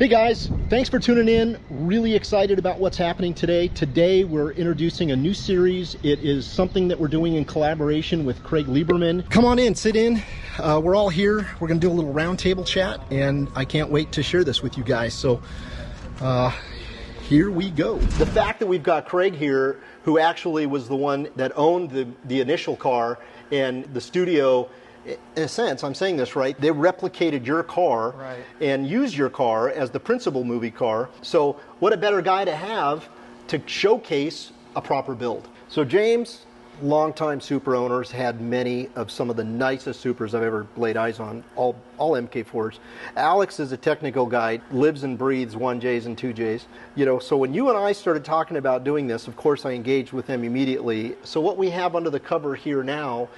Hey guys, thanks for tuning in. Really excited about what's happening today. Today we're introducing a new series. It is something that we're doing in collaboration with Craig Lieberman. Come on in, sit in. We're all here. We're gonna do a little roundtable chat, and I can't wait to share this with you guys. So here we go. The fact that we've got Craig here, who actually was the one that owned the initial car, and the studio, in a sense, I'm saying this right, they replicated your car and used your car as the principal movie car. So what a better guy to have to showcase a proper build. So James, longtime Supra owners, had many of some of the nicest Supras I've ever laid eyes on, all MK4s. Alex is a technical guy, lives and breathes 1Js and 2Js. You know, so when you and I started talking about doing this, of course I engaged with him immediately. So what we have under the cover here now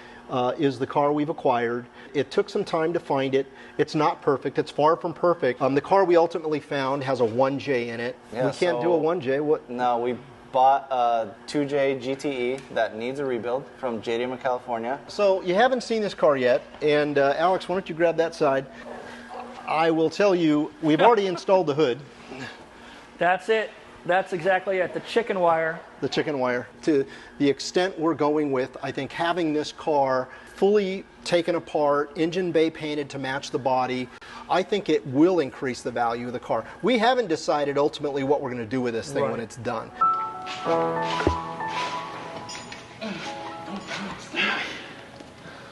is the car we've acquired. It took some time to find it. It's not perfect. It's far from perfect. The car we ultimately found has a 1J in it. Yeah, we can't do a 1J. What? No, we bought a 2J GTE that needs a rebuild from JDM, California. So you haven't seen this car yet, and Alex, why don't you grab that side? I will tell you, we've already installed the hood. That's it. That's exactly it, the chicken wire. The chicken wire. To the extent we're going with, I think having this car fully taken apart, engine bay painted to match the body, I think it will increase the value of the car. We haven't decided ultimately what we're going to do with this thing when it's done.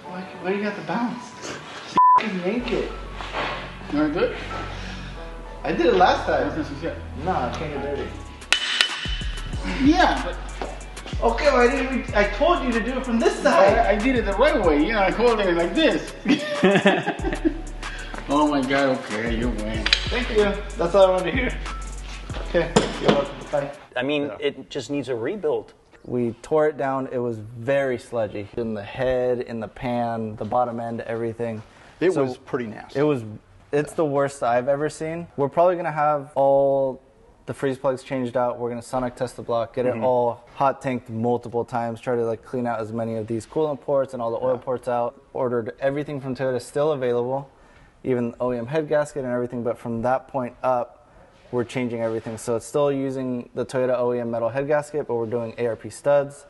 Why do you got the bounce? Yank it. You want to do it? I did it last time. No, I can't get dirty. Yeah, but okay, well, I told you to do it from this side. I did it the right way. You know, I hold it like this. Oh my God, okay, you win. Thank you. That's all I wanted to hear. Okay, you're welcome. Bye. I mean, it just needs a rebuild. We tore it down. It was very sludgy. In the head, in the pan, the bottom end, everything. It was pretty nasty. It's the worst I've ever seen. We're probably gonna have all the freeze plugs changed out. We're gonna sonic test the block, get it all hot tanked multiple times, try to like clean out as many of these coolant ports and all the oil ports out. Ordered everything from Toyota, still available, even OEM head gasket and everything, but from that point up, we're changing everything. So it's still using the Toyota OEM metal head gasket, but we're doing ARP studs,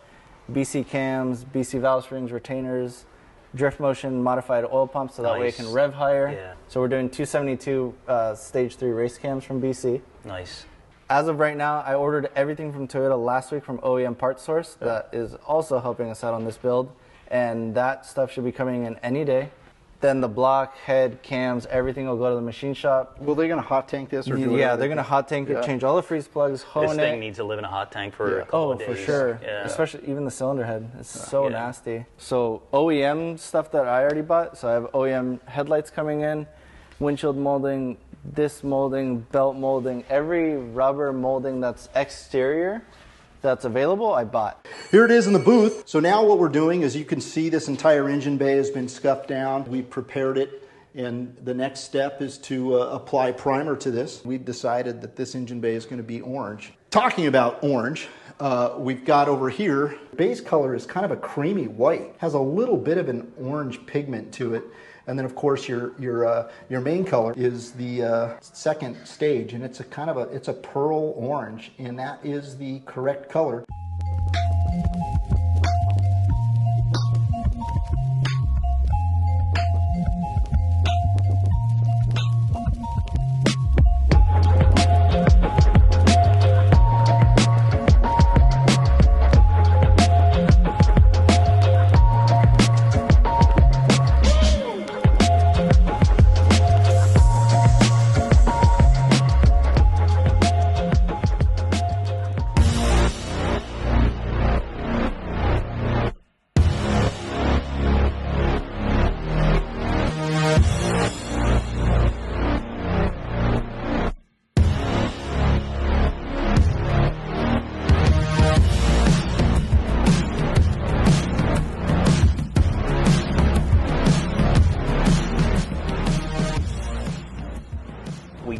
BC cams, BC valve springs, retainers, drift motion modified oil pumps, so that way it can rev higher. Yeah. So we're doing 272 stage 3 race cams from BC. Nice. As of right now, I ordered everything from Toyota last week from OEM Parts Source. That is also helping us out on this build, and that stuff should be coming in any day. Then the block, head, cams, everything will go to the machine shop. Well, they're going to hot tank this? Or yeah, they're going to hot tank it, change all the freeze plugs, hone this thing needs to live in a hot tank for a couple of days. Oh, for sure. Yeah. Especially even the cylinder head. It's so nasty. So OEM stuff that I already bought. So I have OEM headlights coming in, windshield molding, this molding, belt molding, every rubber molding that's exterior that's available, I bought. Here it is in the booth. So now what we're doing is, you can see this entire engine bay has been scuffed down. We prepared it, and the next step is to apply primer to this. We've decided that this engine bay is going to be orange. Talking about orange, we've got over here, base color is kind of a creamy white, has a little bit of an orange pigment to it. And then of course your main color is the second stage, and it's a pearl orange, and that is the correct color.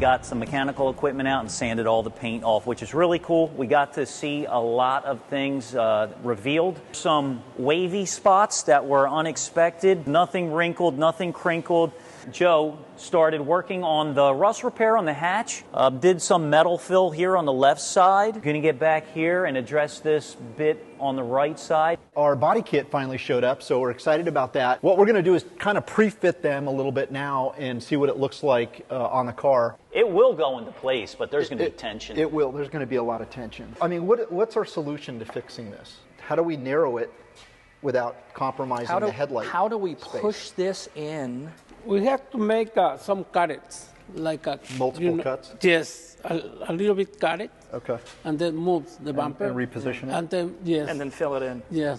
Got some mechanical equipment out and sanded all the paint off, which is really cool. We got to see a lot of things revealed. Some wavy spots that were unexpected, nothing wrinkled, nothing crinkled. Joe started working on the rust repair on the hatch, did some metal fill here on the left side. Going to get back here and address this bit on the right side. Our body kit finally showed up, so we're excited about that. What we're going to do is kind of pre-fit them a little bit now and see what it looks like on the car. It will go into place, but there's going to be tension. It will. There's going to be a lot of tension. I mean, what's our solution to fixing this? How do we narrow it without compromising the headlight? How do we space? push this in? We have to make some cuts, like multiple cuts? Yes, a little bit cut it. Okay. And then move the bumper. And reposition it? And then, yes. And then fill it in. Yes.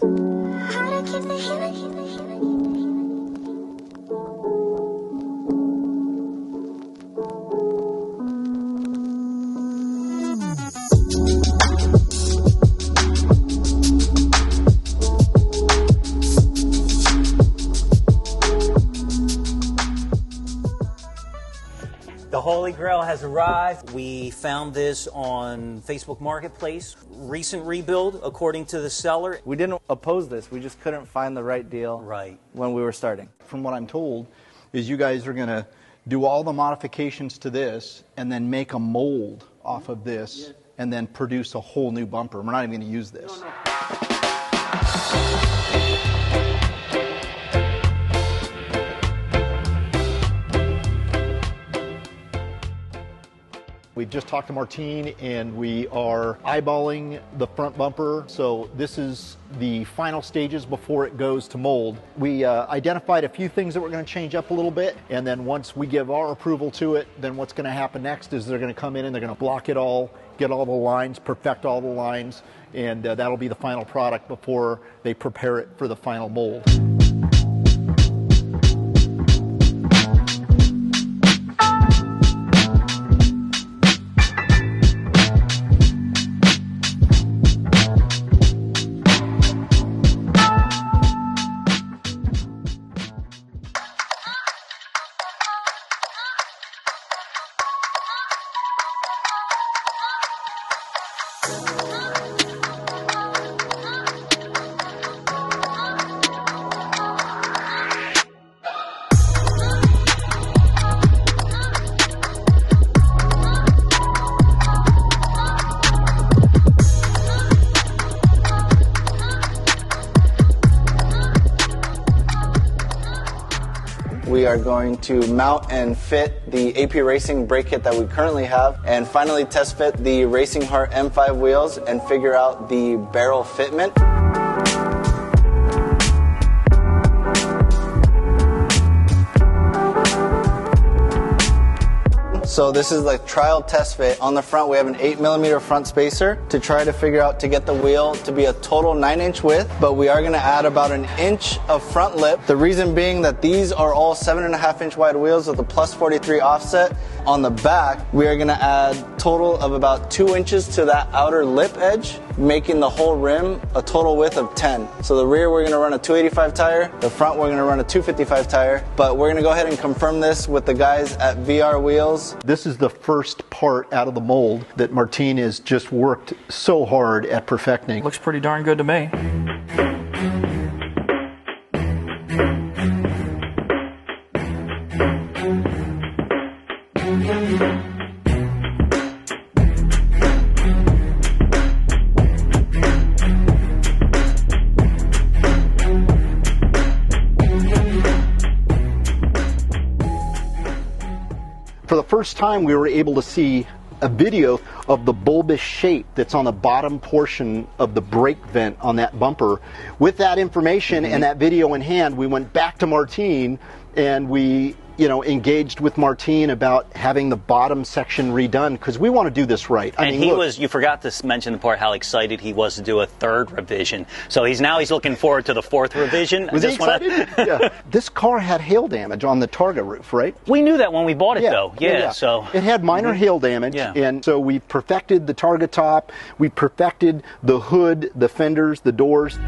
The Holy Grail has arrived. We found this on Facebook Marketplace. Recent rebuild, according to the seller. We didn't oppose this. We just couldn't find the right deal when we were starting. From what I'm told, is you guys are going to do all the modifications to this and then make a mold off of this and then produce a whole new bumper. We're not even going to use this. We just talked to Martine and we are eyeballing the front bumper. So this is the final stages before it goes to mold. We identified a few things that we're going to change up a little bit. And then once we give our approval to it, then what's going to happen next is they're going to come in and they're going to block it all, get all the lines, perfect all the lines. And that'll be the final product before they prepare it for the final mold. We are going to mount and fit the AP Racing brake kit that we currently have and finally test fit the Racing Heart M5 wheels and figure out the barrel fitment. So this is like trial test fit. On the front we have an 8mm front spacer to try to figure out to get the wheel to be a total 9-inch width, but we are going to add about an inch of front lip. The reason being that these are all 7.5-inch wide wheels with a plus 43 offset. On the back we are going to add total of about 2 inches to that outer lip edge, making the whole rim a total width of 10. So the rear we're going to run a 285 tire, the front we're going to run a 255 tire, but we're going to go ahead and confirm this with the guys at VR Wheels. This is the first part out of the mold that Martine has just worked so hard at perfecting. Looks pretty darn good to me. For the first time, we were able to see a video of the bulbous shape that's on the bottom portion of the brake vent on that bumper. With that information and that video in hand, we went back to Martine and we engaged with Martine about having the bottom section redone because we want to do this right. I mean, you forgot to mention the part how excited he was to do a third revision. So he's looking forward to the fourth revision. Was he excited? Yeah. This car had hail damage on the Targa roof, right? We knew that when we bought it, though. Yeah, so it had minor hail damage, and so we perfected the Targa top. We perfected the hood, the fenders, the doors.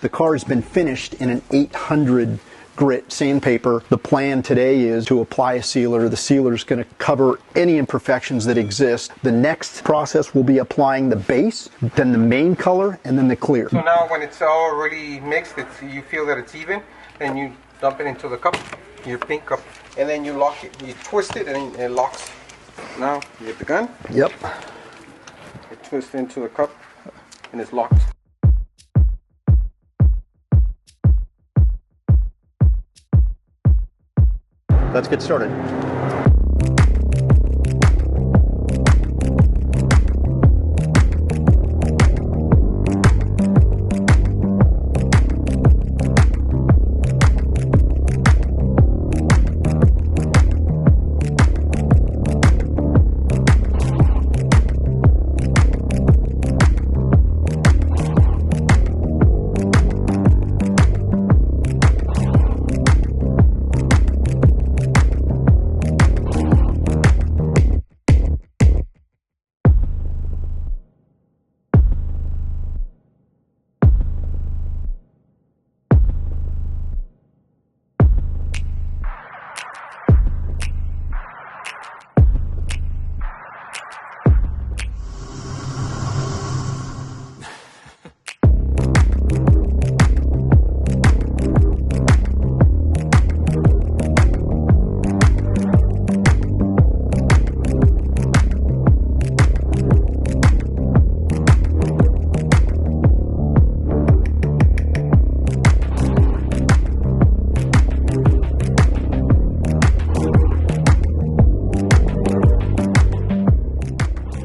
The car has been finished in an 800 grit sandpaper. The plan today is to apply a sealer. The sealer is going to cover any imperfections that exist. The next process will be applying the base, then the main color, and then the clear. So now when it's already mixed, you feel that it's even, and you dump it into the cup, your pink cup, and then you lock it. You twist it and it locks. Now you get the gun. Yep. You twist it into the cup and it's locked. Let's get started.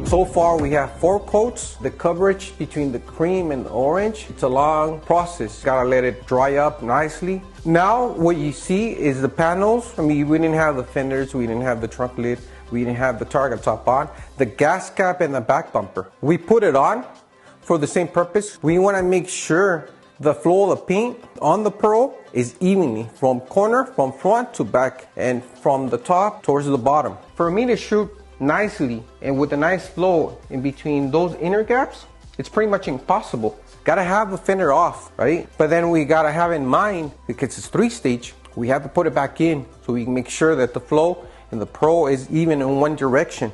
So far we have 4 coats. The coverage between the cream and the orange, it's a long process. Gotta let it dry up nicely. Now what you see is the panels. I mean, we didn't have the fenders, we didn't have the trunk lid, we didn't have the target top on. The gas cap and the back bumper. We put it on for the same purpose. We wanna make sure the flow of the paint on the Pro is evenly from corner, from front to back, and from the top towards the bottom. For me to shoot nicely and with a nice flow in between those inner gaps, it's pretty much impossible. Gotta have the fender off, right? But then we gotta have in mind, because it's 3-stage, we have to put it back in so we can make sure that the flow in the Pro is even in one direction.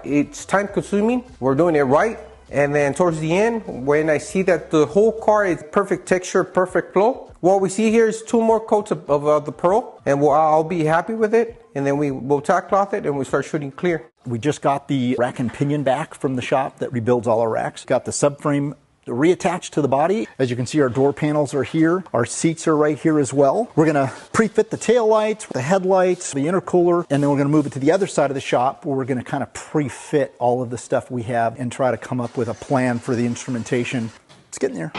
It's time consuming, we're doing it right, and then towards the end, when I see that the whole car is perfect texture, perfect flow, what we see here is 2 more coats of the Pro, and I'll be happy with it, and then we'll tack cloth it and we start shooting clear. We just got the rack and pinion back from the shop that rebuilds all our racks. Got the subframe reattached to the body. As you can see, our door panels are here. Our seats are right here as well. We're going to pre-fit the tail lights, the headlights, the intercooler, and then we're going to move it to the other side of the shop where we're going to kind of pre-fit all of the stuff we have and try to come up with a plan for the instrumentation. Let's get in there.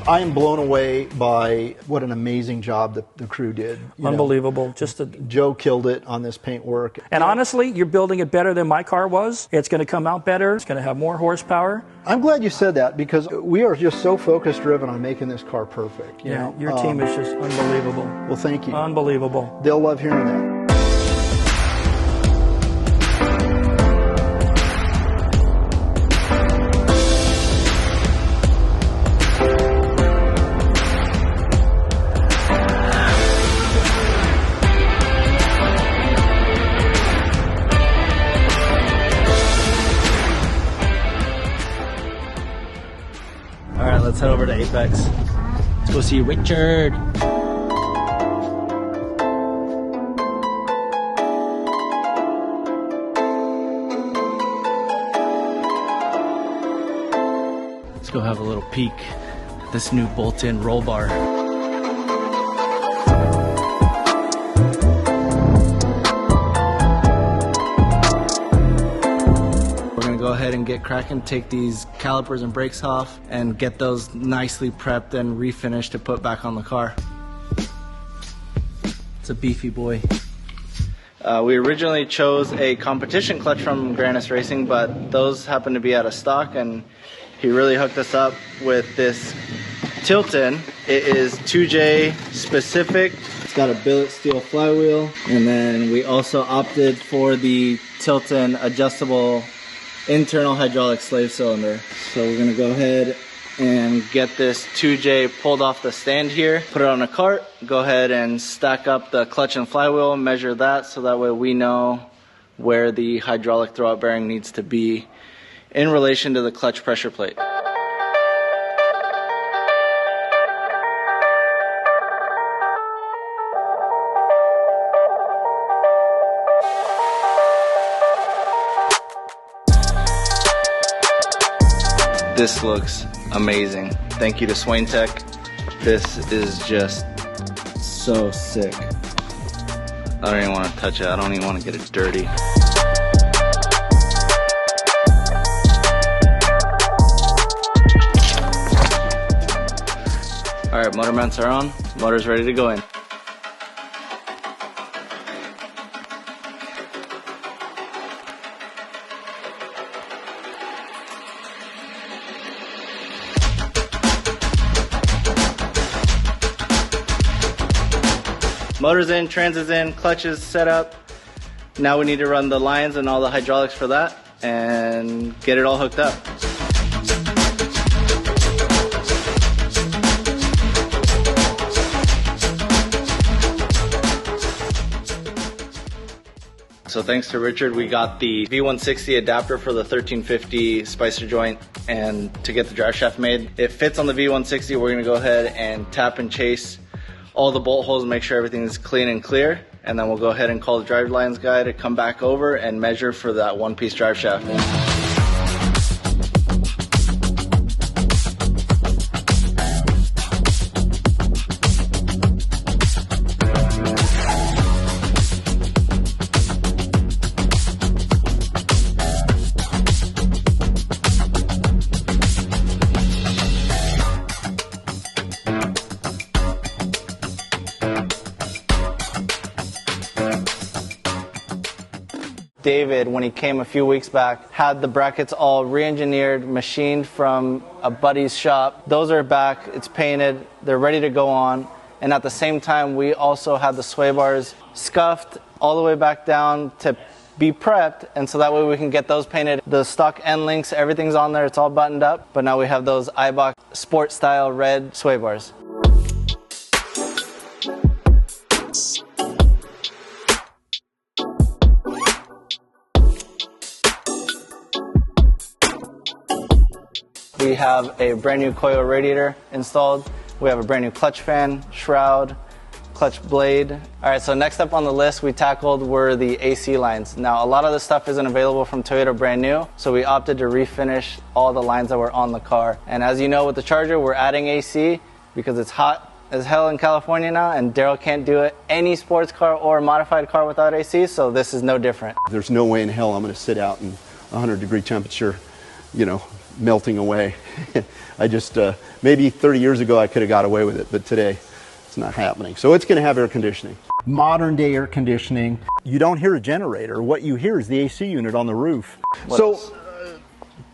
I am blown away by what an amazing job the crew did. Unbelievable. Joe killed it on this paint work. And honestly, you're building it better than my car was. It's going to come out better. It's going to have more horsepower. I'm glad you said that because we are just so focus driven on making this car perfect. You know? Your team is just unbelievable. Well, thank you. Unbelievable. They'll love hearing that. Let's head over to Apex. Let's go see Richard. Let's go have a little peek at this new bolt-in roll bar. Go ahead and get cracking, take these calipers and brakes off and get those nicely prepped and refinished to put back on the car. It's a beefy boy. We originally chose a competition clutch from Granis Racing, but those happen to be out of stock, and he really hooked us up with this tilt-in. It is 2J specific. It's got a billet steel flywheel, and then we also opted for the tilt-in adjustable internal hydraulic slave cylinder. So we're gonna go ahead and get this 2J pulled off the stand here, put it on a cart, go ahead and stack up the clutch and flywheel, measure that so that way we know where the hydraulic throwout bearing needs to be in relation to the clutch pressure plate. This looks amazing. Thank you to Swain Tech. This is just so sick. I don't even want to touch it. I don't even want to get it dirty. All right, motor mounts are on. Motor's ready to go in. Motor's in, trans is in, clutch is set up. Now we need to run the lines and all the hydraulics for that and get it all hooked up. So thanks to Richard, we got the V160 adapter for the 1350 Spicer joint, and to get the drive shaft made. It fits on the V160. We're gonna go ahead and tap and chase all the bolt holes and make sure everything is clean and clear, and then we'll go ahead and call the drive lines guy to come back over and measure for that one-piece drive shaft. David, when he came a few weeks back, had the brackets all re-engineered, machined from a buddy's shop. Those are back, it's painted, they're ready to go on. And at the same time, we also had the sway bars scuffed all the way back down to be prepped, and so that way we can get those painted. The stock end links, everything's on there, it's all buttoned up, but now we have those Eibach sport style red sway bars. We have a brand new coil radiator installed. We have a brand new clutch fan, shroud, clutch blade. All right, so next up on the list we tackled were the AC lines. Now, a lot of this stuff isn't available from Toyota brand new, so we opted to refinish all the lines that were on the car. And as you know, with the Charger, we're adding AC because it's hot as hell in California now, and Daryl can't do it any sports car or modified car without AC, so this is no different. There's no way in hell I'm going to sit out in 100-degree temperature, you know, melting away. I just, maybe 30 years ago I could have got away with it, but today it's not happening. So it's going to have air conditioning. Modern day air conditioning. You don't hear a generator. What you hear is the AC unit on the roof.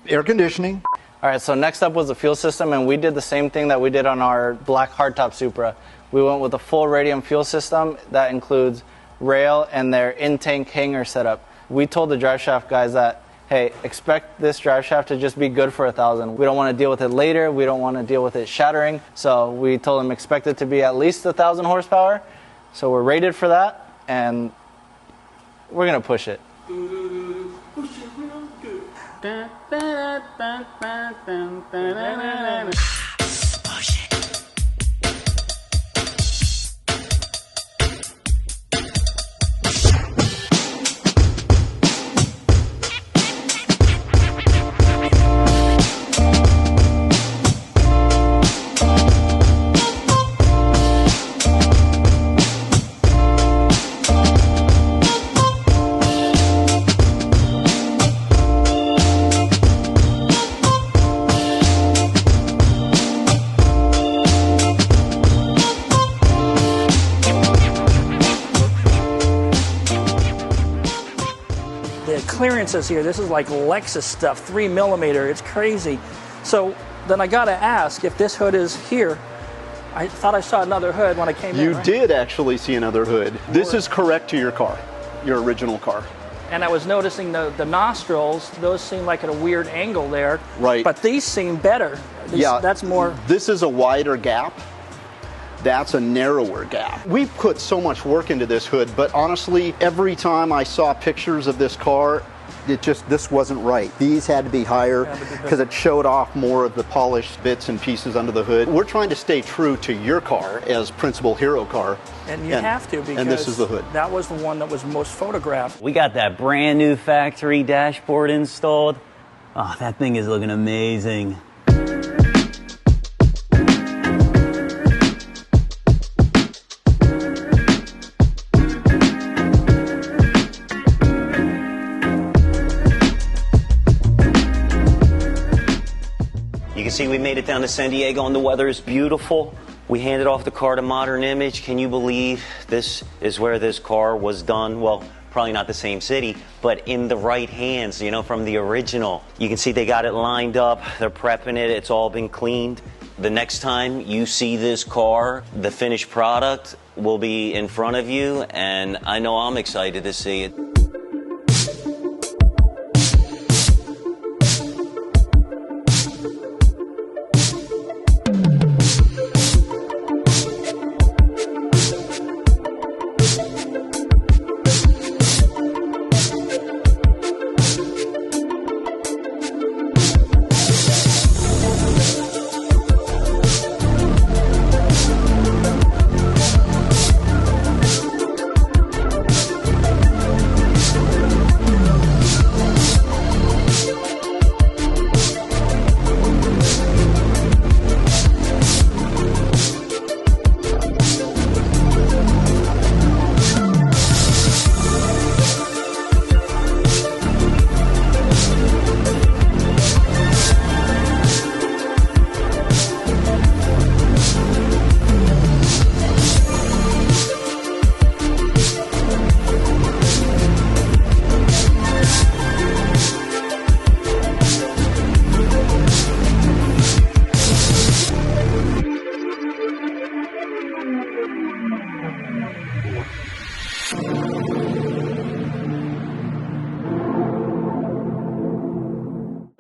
Air conditioning. All right, so next up was the fuel system, and we did the same thing that we did on our black hardtop Supra. We went with a full radium fuel system that includes rail and their in-tank hanger setup. We told the drive shaft guys that, hey, expect this drive shaft to just be good for 1,000. We don't want to deal with it later. We don't want to deal with it shattering. So we told them expect it to be at least 1,000 horsepower. So we're rated for that, and we're going to push it. clearances here. This is like Lexus stuff, 3mm. It's crazy. So then I got to ask if this hood is here. I thought I saw another hood when I came in. You did actually see another hood. This is correct to your car, your original car. And I was noticing the nostrils, those seem like at a weird angle there. Right. But these seem better. Yeah. That's more. This is a wider gap. That's a narrower gap. We put so much work into this hood, but honestly, every time I saw pictures of this car, this wasn't right. These had to be higher because it showed off more of the polished bits and pieces under the hood. We're trying to stay true to your car as principal hero car. And you have to, because and this is the hood. That was the one that was most photographed. We got that brand new factory dashboard installed. Oh, that thing is looking amazing. You can see we made it down to San Diego and the weather is beautiful. We handed off the car to Modern Image. Can you believe this is where this car was done? Well, probably not the same city, but in the right hands, you know, from the original. You can see they got it lined up. They're prepping it. It's all been cleaned. The next time you see this car, the finished product will be in front of you, and I know I'm excited to see it.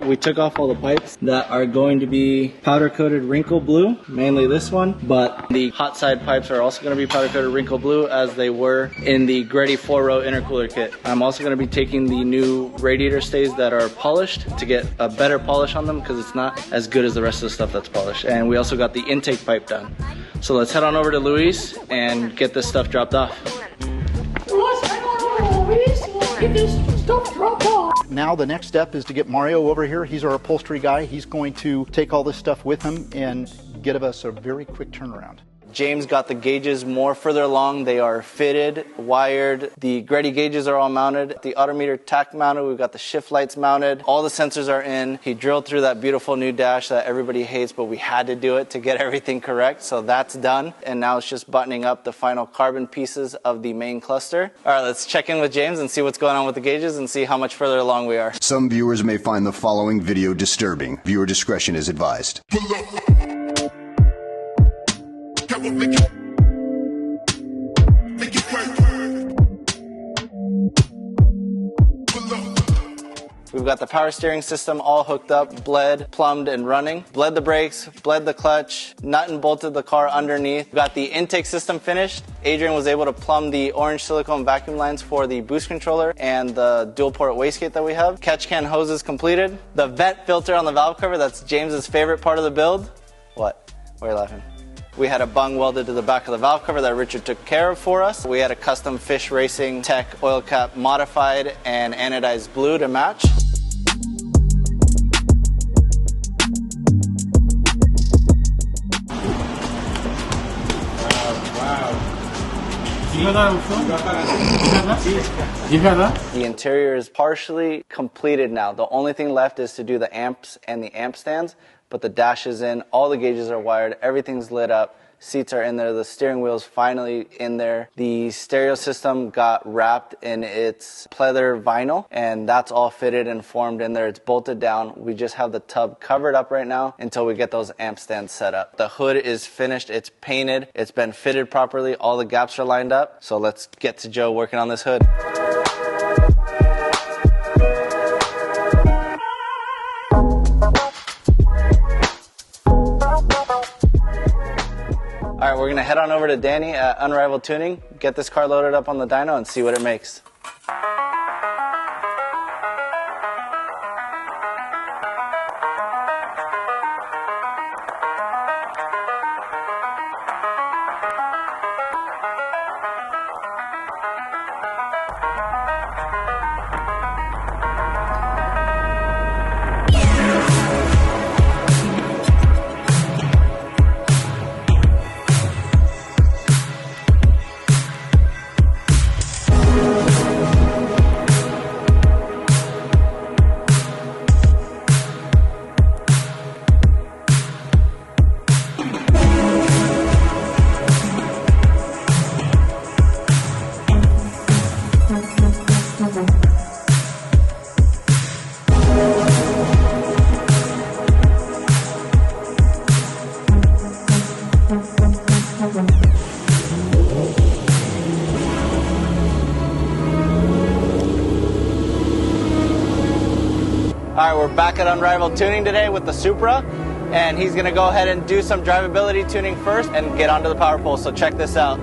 We took off all the pipes that are going to be powder coated wrinkle blue, mainly this one, but the hot side pipes are also going to be powder coated wrinkle blue as they were in the Greddy 4-row intercooler kit. I'm also going to be taking the new radiator stays that are polished to get a better polish on them because it's not as good as the rest of the stuff that's polished. And we also got the intake pipe done. So let's head on over to Luis and get this stuff dropped off. Get this stuff dropped off. Now the next step is to get Mario over here. He's our upholstery guy. He's going to take all this stuff with him and give us a very quick turnaround. James got the gauges more further along. They are fitted, wired. The Greddy gauges are all mounted. The autometer tack mounted. We've got the shift lights mounted. All the sensors are in. He drilled through that beautiful new dash that everybody hates, but we had to do it to get everything correct. So that's done. And now it's just buttoning up the final carbon pieces of the main cluster. All right, let's check in with James and see what's going on with the gauges and see how much further along we are. Some viewers may find the following video disturbing. Viewer discretion is advised. We've got the power steering system all hooked up, bled, plumbed, and running. Bled the brakes, bled the clutch, nut and bolted the car underneath. We've got the intake system finished. Adrian was able to plumb the orange silicone vacuum lines for the boost controller and the dual port wastegate that we have. Catch can hoses completed. The vent filter on the valve cover, that's James's favorite part of the build. What? Why are you laughing? We had a bung welded to the back of the valve cover that Richard took care of for us. We had a custom Fish Racing Tech oil cap modified and anodized blue to match. The interior is partially completed now. The only thing left is to do the amps and the amp stands, but the dash is in, all the gauges are wired, everything's lit up, Seats are in there. The steering wheel's finally in there. The stereo system got wrapped in its pleather vinyl, and that's all fitted and formed in there. It's bolted down. We just have the tub covered up right now until we get those amp stands set up. The hood is finished. It's painted. It's been fitted properly. All the gaps are lined up. So let's get to Joe working on this hood. All right, we're gonna head on over to Danny at Unrivaled Tuning, get this car loaded up on the dyno and see what it makes. All right, we're back at Unrivaled Tuning today with the Supra, and he's gonna go ahead and do some drivability tuning first and get onto the power pole, so check this out.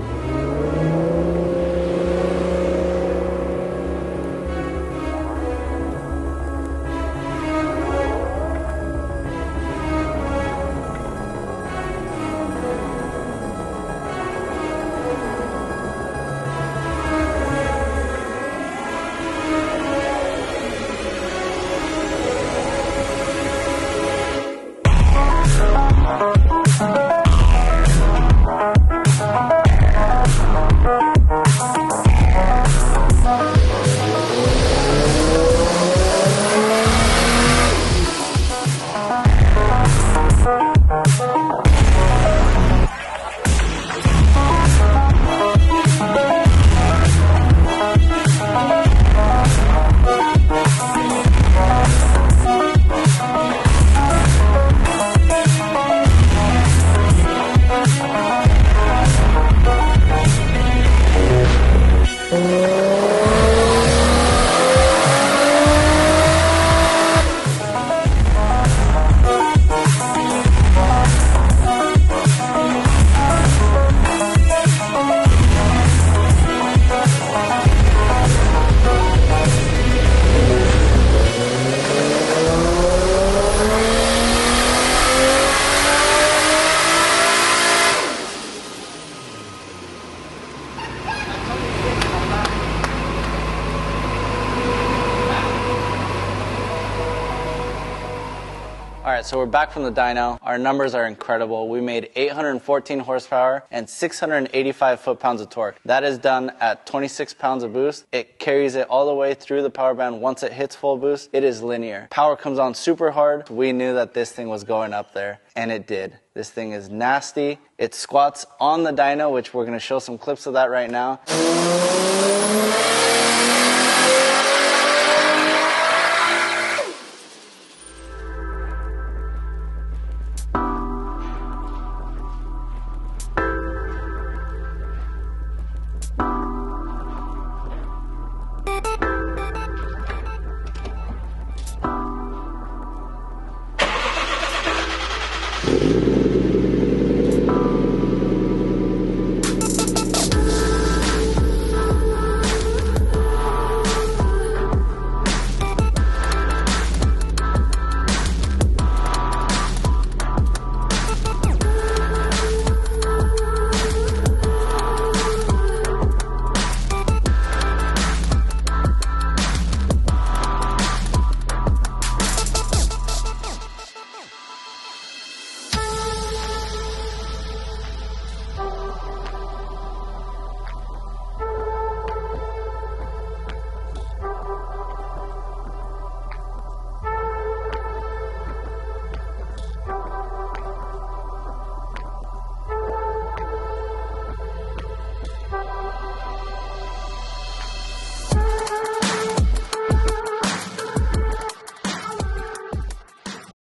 All right, so we're back from the dyno. Our numbers are incredible. We made 814 horsepower and 685 foot-pounds of torque. That is done at 26 pounds of boost. It carries it all the way through the power band. Once it hits full boost, it is linear. Power comes on super hard. We knew that this thing was going up there, and it did. This thing is nasty. It squats on the dyno, which we're gonna show some clips of that right now.